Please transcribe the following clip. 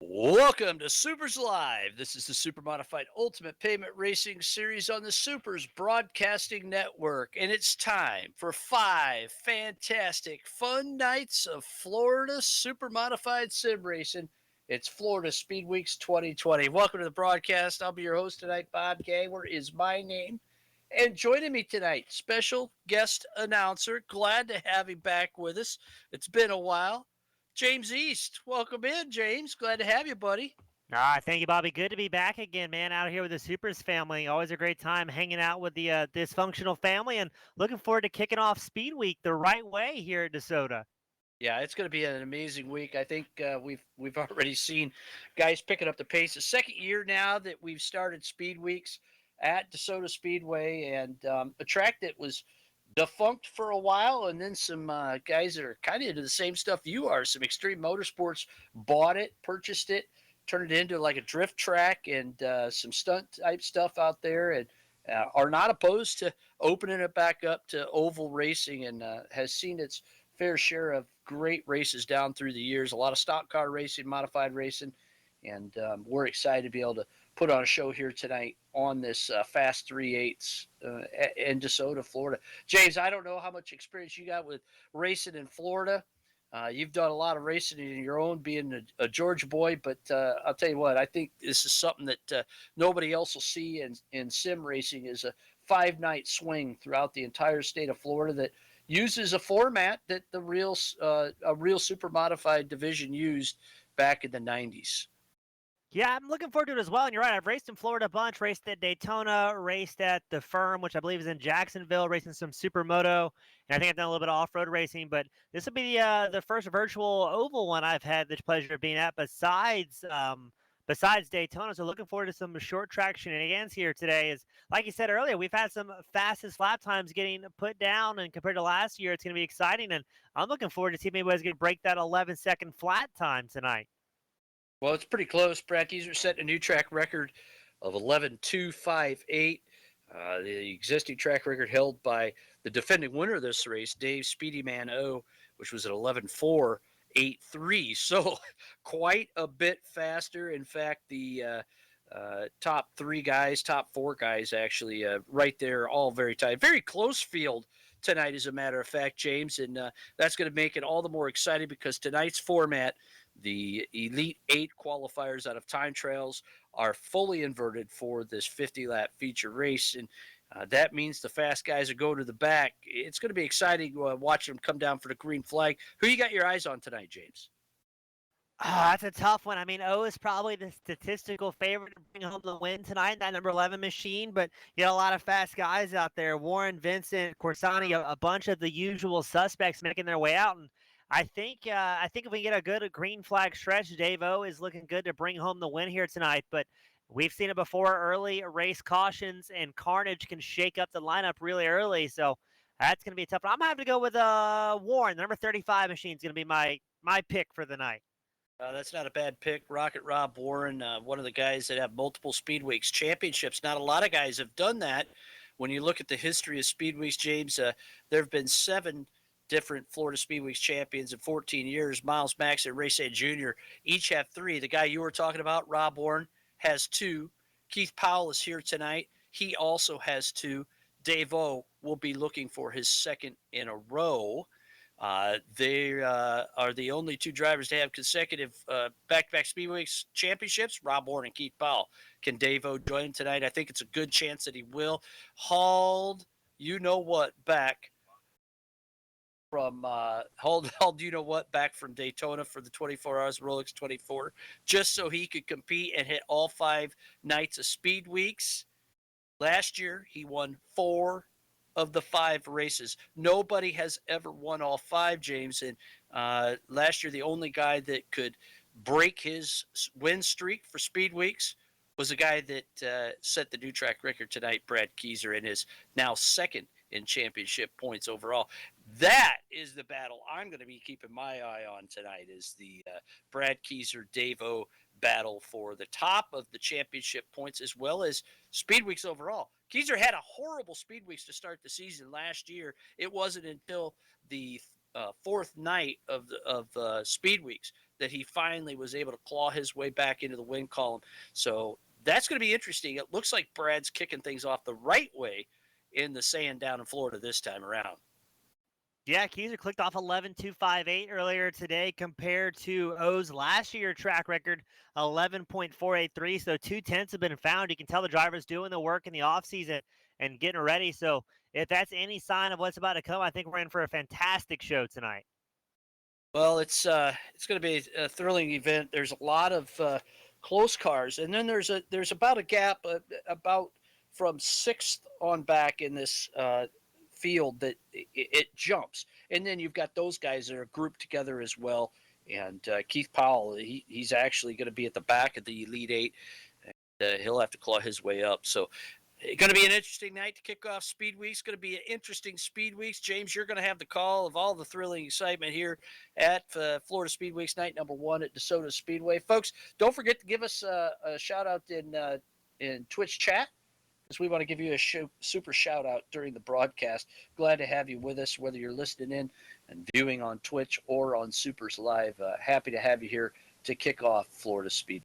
Welcome to SUPRS Live. This is the Supermodified Ultimate Payment Racing Series on the SUPRS Broadcasting Network, and it's time for 5 fantastic, fun nights of Florida Supermodified Sim Racing. It's Florida Speedweeks 2020. Welcome to the broadcast. I'll be your host tonight. Bob Ganger is my name. And joining me tonight, special guest announcer. Glad to have him back with us. It's been a while. James East, welcome in, James. Glad to have you, buddy. Thank you, Bobby. Good to be back again, man. Out here with the Supers family. Always a great time hanging out with the dysfunctional family, and looking forward to kicking off Speed Week the right way here at Desoto. Yeah, it's going to be an amazing week. I think we've already seen guys picking up the pace. The second year now that we've started Speed Weeks at Desoto Speedway, and a track that was defunct for a while, and then some guys that are kind of into the same stuff you are. Some Extreme Motorsports bought it, purchased it, turned it into like a drift track, and some stunt type stuff out there, and are not opposed to opening it back up to oval racing, and has seen its fair share of great races down through the years. A lot of stock car racing, modified racing, and we're excited to be able to put on a show here tonight on this Fast 3/8 in DeSoto, Florida. James, I don't know how much experience you got with racing in Florida. You've done a lot of racing in your own, being a Georgia boy, but I'll tell you what, I think this is something that nobody else will see in sim racing is a 5 night swing throughout the entire state of Florida that uses a format that a real super modified division used back in the 90s. Yeah, I'm looking forward to it as well. And you're right. I've raced in Florida a bunch. Raced at Daytona. Raced at the Firm, which I believe is in Jacksonville. Racing some Supermoto, and I think I've done a little bit of off-road racing. But this will be the first virtual oval one I've had the pleasure of being at. Besides Daytona, so looking forward to some short track shenanigans here today. Is like you said earlier, we've had some fastest lap times getting put down, and compared to last year, it's going to be exciting. And I'm looking forward to seeing if anybody's going to break that 11-second flat time tonight. Well, it's pretty close. Brad Kieser set a new track record of 11.258. The existing track record held by the defending winner of this race, Dave Speedy Man O, which was at 11.483. So quite a bit faster. In fact, the top top 4 guys, actually, right there, all very tight. Very close field tonight, as a matter of fact, James. And that's going to make it all the more exciting because tonight's format, the Elite 8 qualifiers out of time trials, are fully inverted for this 50-lap feature race. And that means the fast guys are going to the back. It's going to be exciting watching them come down for the green flag. Who you got your eyes on tonight, James? That's a tough one. I mean, O is probably the statistical favorite to bring home the win tonight, that number 11 machine, but you got a lot of fast guys out there. Warren, Vincent, Corsani, a bunch of the usual suspects making their way out. And I think if we get a good green flag stretch, Dave O is looking good to bring home the win here tonight. But we've seen it before. Early race cautions and carnage can shake up the lineup really early. So that's going to be tough. I'm having to go with Warren. The number 35 machine is going to be my pick for the night. That's not a bad pick. Rocket Rob Warren, one of the guys that have multiple Speedweeks championships. Not a lot of guys have done that. When you look at the history of Speedweeks, James, there have been 7 different Florida Speedweeks champions in 14 years. Miles Max and Ray Saint Jr. each have 3. The guy you were talking about, Rob Warren, has 2. Keith Powell is here tonight. He also has 2. Dave O will be looking for his second in a row. They are the only 2 drivers to have consecutive back-to-back Speedweeks championships, Rob Warren and Keith Powell. Can Dave-O join him tonight? I think it's a good chance that he will. Hauled, back from back from Daytona for the 24 hours Rolex 24, just so he could compete and hit all 5 nights of Speed Weeks. Last year, he won 4 of the 5 races. Nobody has ever won all 5, James. And last year, the only guy that could break his win streak for Speed Weeks was a guy that set the new track record tonight, Brad Kieser, and is now second in championship points overall. That is the battle I'm going to be keeping my eye on tonight, is the Brad Kieser, Dave-O battle for the top of the championship points, as well as Speed Weeks overall. Kieser had a horrible Speed Weeks to start the season last year. It wasn't until the 4th night of Speed Weeks that he finally was able to claw his way back into the win column. So that's going to be interesting. It looks like Brad's kicking things off the right way in the sand down in Florida this time around. Yeah, Keyser clicked off 11.258 earlier today compared to O's last year track record, 11.483. So 2/10 have been found. You can tell the driver's doing the work in the offseason and getting ready. So if that's any sign of what's about to come, I think we're in for a fantastic show tonight. Well, it's going to be a thrilling event. There's a lot of close cars, and then there's about a gap about from sixth on back in this field that it jumps, and then you've got those guys that are grouped together as well. And Keith Powell, he's actually going to be at the back of the Elite Eight. And, he'll have to claw his way up. So going to be an interesting night to kick off Speed Weeks. Going to be an interesting Speed Weeks. James, you're going to have the call of all the thrilling excitement here at Florida Speedweeks night number 1 at Desoto Speedway. Folks, don't forget to give us a shout out in Twitch chat, because we want to give you a super shout out during the broadcast. Glad to have you with us, whether you're listening in and viewing on Twitch or on SUPRS Live. Happy to have you here to kick off Florida Speed.